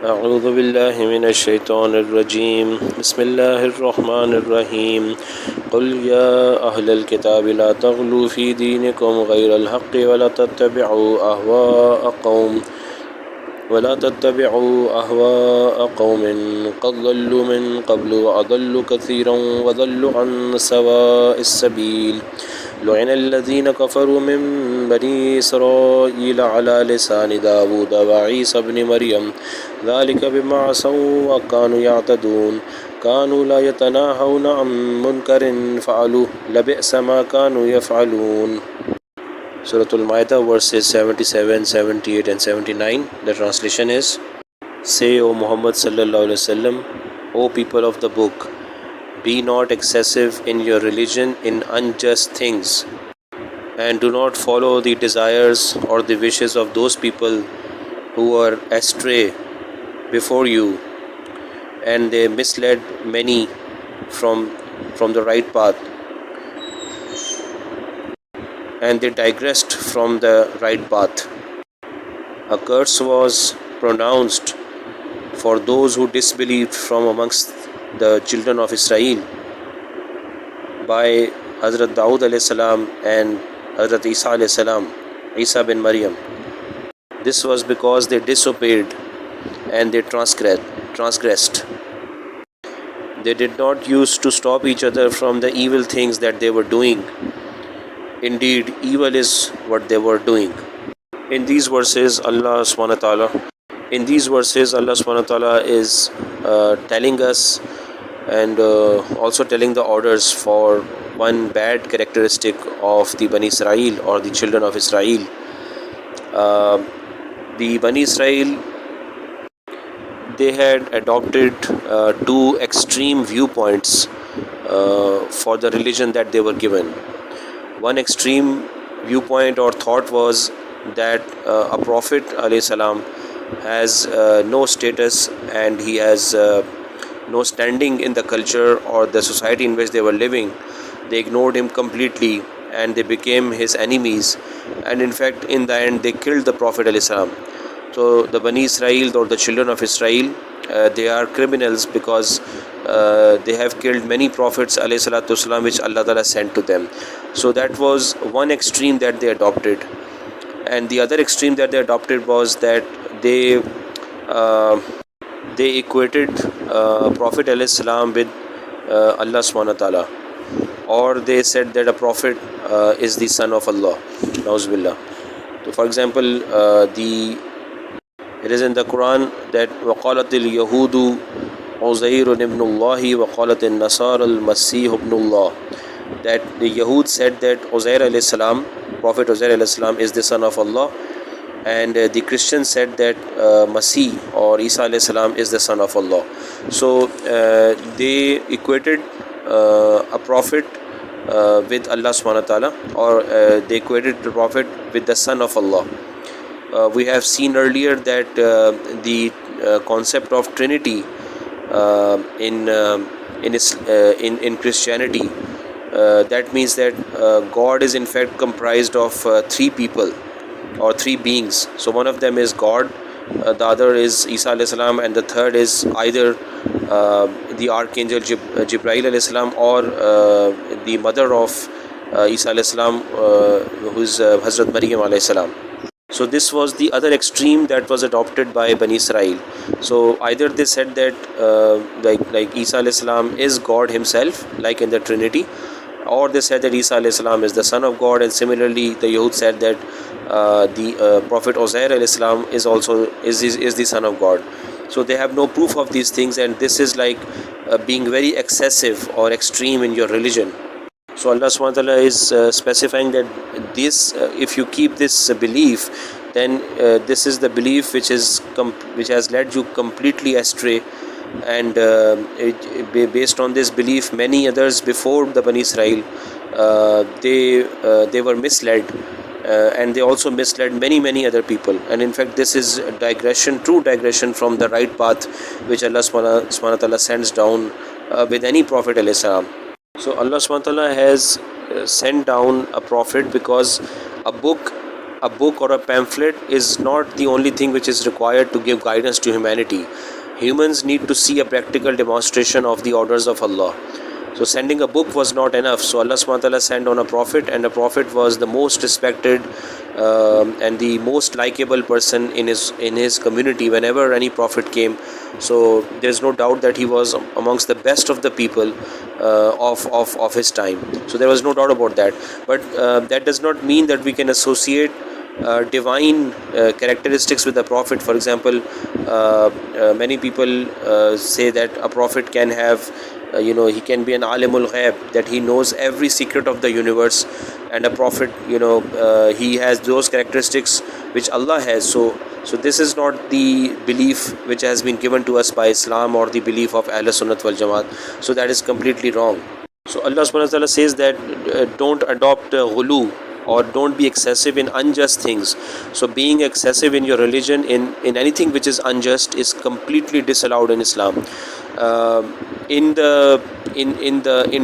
أعوذ بالله من الشيطان الرجيم بسم الله الرحمن الرحيم قل يا أهل الكتاب لا تغلوا في دينكم غير الحق ولا تتبعوا أهواء قوم قد ضلوا من قبل وأضلوا كثيرا وضلوا عن سواء السبيل لعن الذين كفروا من بني إسرائيل على لسان داود وعيسى بن مريم ذلك بما عصوا وكانوا يعتدون كانوا لا يتناهون عن منكر فعلوه لبئس ما كانوا يفعلون. Surah Al-Ma'idah verses 77, 78 and 79. The translation is: Say, O Muhammad sallallahu alaihi wasallam, O people of the book, be not excessive in your religion in unjust things, and do not follow the desires or the wishes of those people who are astray before you, and they misled many from the right path, and they digressed from the right path. A curse was pronounced for those who disbelieved from amongst the children of Israel by Hazrat Daud alayhi salam and Hazrat Isa alayhi salam, Isa bin Maryam. This was because they disobeyed and they transgressed. They did not use to stop each other from the evil things that they were doing. Indeed, evil is what they were doing. In these verses, Allah subhanahu wa ta'ala is telling us and also telling the orders for one bad characteristic of the Bani Israel or the children of Israel. The Bani Israel, they had adopted two extreme viewpoints for the religion that they were given. One extreme viewpoint or thought was that a Prophet alayhi salam has no status and he has no standing in the culture or the society in which they were living. They ignored him completely and they became his enemies, and in fact in the end they killed the Prophet alayhi salam. So the Bani Israel or the children of Israel, they are criminals because they have killed many prophets alayhi salatu wasalam which Allah Ta'ala sent to them. So that was one extreme that they adopted, and the other extreme that they adopted was that they equated Prophet alayhi salam with Allah subhanahu wa ta'ala, or they said that a prophet is the son of Allah. Nauzubillah. So for example, it is in the Quran that وَقَالَتِ الْيَهُودُ عُزَيْرٌ ibn Allah وَقَالَتِ النَّصَارَى الْمَسِيحُ ibn Allah, that the Yahud said that Uzair alayhi salam, Prophet Uzair alayhi salam, is the son of Allah, and the Christians said that Masih or Isa alayhi salam is the son of Allah. So they equated a prophet with Allah subhanahu wa ta'ala, or they equated the prophet with the son of Allah. We have seen earlier that the concept of Trinity in Christianity, that means that God is in fact comprised of three people or three beings. So one of them is God, the other is Isa alayhi salam, and the third is either the archangel Jibreel alayhi salam or the mother of Isa alayhi salam, who is Hazrat Maryam alayhi salam. So this was the other extreme that was adopted by Bani Israel. So either they said that like Isa alayhi salam is God himself, like in the Trinity, or they said that Isa alayhi salam is the son of God, and similarly the Yahud said that the Prophet Uzair alayhi salam is also is the son of God. So they have no proof of these things, and this is like being very excessive or extreme in your religion. So Allah subhanahu wa ta'ala is specifying that this, if you keep this belief, then this is the belief which has led you completely astray, and based on this belief, many others before the Bani Israel, they were misled, and they also misled many other people. And in fact, this is true digression from the right path which Allah subhanahu wa ta'ala sends down with any Prophet alayhi salam. So Allah subhanahu wa ta'ala has sent down a prophet because a book a book or a pamphlet is not the only thing which is required to give guidance to humanity. Humans need to see a practical demonstration of the orders of Allah. So sending a book was not enough. So Allah subhanahu wa ta'ala sent on a prophet, and the prophet was the most respected and the most likable person in his community whenever any prophet came. So there's no doubt that he was amongst the best of the people of his time. So there was no doubt about that. But that does not mean that we can associate divine characteristics with the prophet. For example, many people say that a prophet can have he can be an alimul ghaib, that he knows every secret of the universe, and a prophet, he has those characteristics which Allah has. So this is not the belief which has been given to us by Islam or the belief of Ahl Sunnat wal Jamaat. So that is completely wrong. So Allah subhanahu wa ta'ala says that don't adopt ghulu, or don't be excessive in unjust things. So being excessive in your religion, in anything which is unjust, is completely disallowed in Islam. In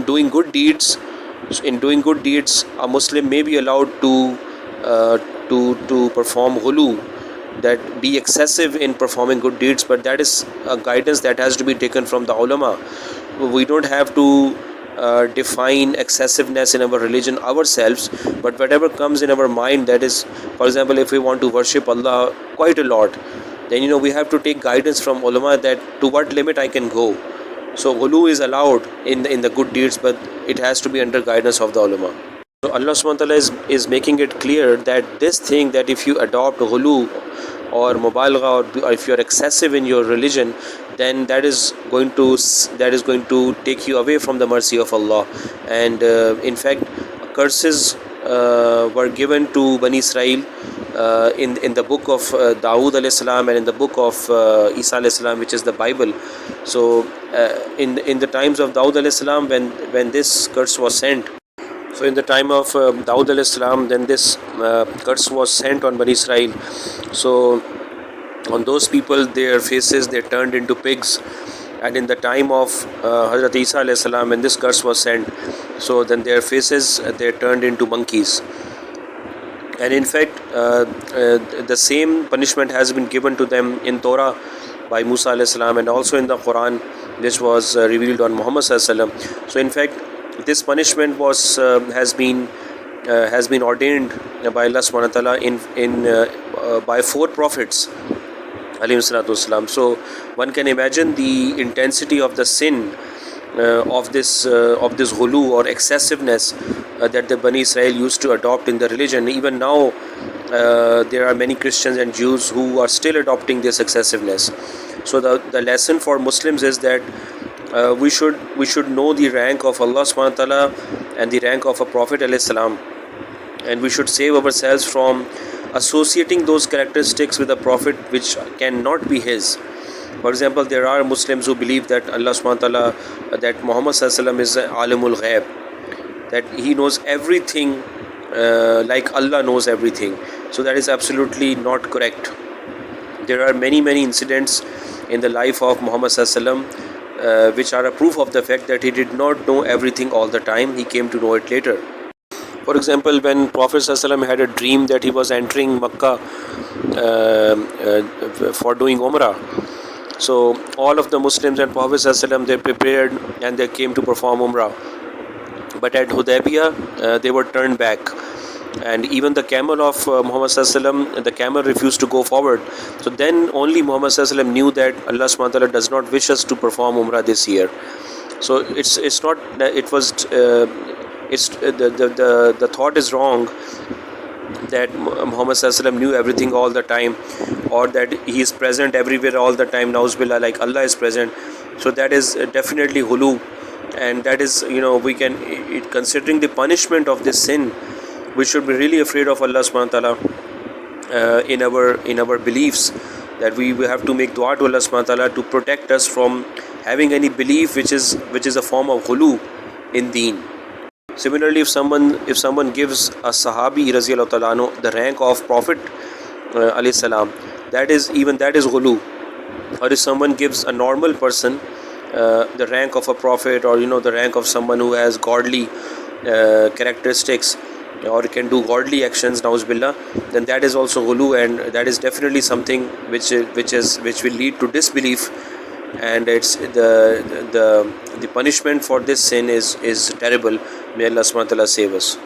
doing good deeds, a Muslim may be allowed to perform ghulu, that be excessive in performing good deeds, but that is a guidance that has to be taken from the ulama. We don't have to define excessiveness in our religion ourselves, but whatever comes in our mind, that is, for example, if we want to worship Allah quite a lot, then we have to take guidance from ulama, that to what limit I can go. So ghulu is allowed in the good deeds, but it has to be under guidance of the ulama. So Allah subhanahu wa ta'ala is making it clear that this thing, that if you adopt ghulu or mubalagha, or if you are excessive in your religion, then that is going to take you away from the mercy of Allah. And in fact, curses were given to Bani Israel in the book of Dawood alayhi salam, and in the book of Isa alayhi salam, which is the Bible. So in the times of Dawood alayhi salam, when this curse was sent, so in the time of Dawood alayhi salam, then this curse was sent on Bani Israel. So on those people, their faces, they turned into pigs. And in the time of Hazrat Isa alayhi salam, when this curse was sent, so then their faces, they turned into monkeys. And in fact, the same punishment has been given to them in Torah by Musa alayhi salam, and also in the Quran, which was revealed on Muhammad sallallahu alaihi wasallam. So in fact, this punishment has been ordained by Allah subhanahu wa ta'ala by 4 prophets alayhi salatu wasalam. So one can imagine the intensity of the sin of this ghulu or excessiveness that the Bani Israel used to adopt in the religion. Even now there are many Christians and Jews who are still adopting this excessiveness. So the lesson for Muslims is that we should know the rank of Allah subhanahu wa ta'ala and the rank of a Prophet alayhi salam, and we should save ourselves from associating those characteristics with a Prophet which cannot be his. For example, there are Muslims who believe that Allah subhanahu wa ta'ala, that Muhammad sallallahu alaihi wasallam is alimul ghaib, that he knows everything like Allah knows everything. So that is absolutely not correct. There are many incidents in the life of Muhammad sallallahu alaihi wasallam which are a proof of the fact that he did not know everything all the time. He came to know it later. For example, when Prophet ﷺ had a dream that he was entering Makkah for doing Umrah, so all of the Muslims and Prophet ﷺ, they prepared and they came to perform Umrah. But at Hudaybiyah, they were turned back. And even the camel of Muhammad ﷺ, the camel refused to go forward. So then only Muhammad ﷺ knew that Allah subhanahu wa ta'ala does not wish us to perform Umrah this year. So it's not that it was the thought is wrong that Muhammad ﷺ knew everything all the time, or that he is present everywhere all the time, Nauzubillah, like Allah is present. So that is definitely ghulu, and that is, we can, considering the punishment of this sin, we should be really afraid of Allah subhanahu wa ta'ala in our beliefs, that we have to make dua to Allah subhanahu wa ta'ala to protect us from having any belief which is a form of ghulu in deen. Similarly, if someone gives a Sahabi radhiyallahu ta'ala anhu the rank of Prophet alayhi salam, that is ghulu. Or if someone gives a normal person the rank of a prophet, or the rank of someone who has godly characteristics, or can do godly actions, na'uz then that is also ghulu, and that is definitely something which will lead to disbelief, and it's the punishment for this sin is terrible. May Allah subhanahu wa ta'ala save us.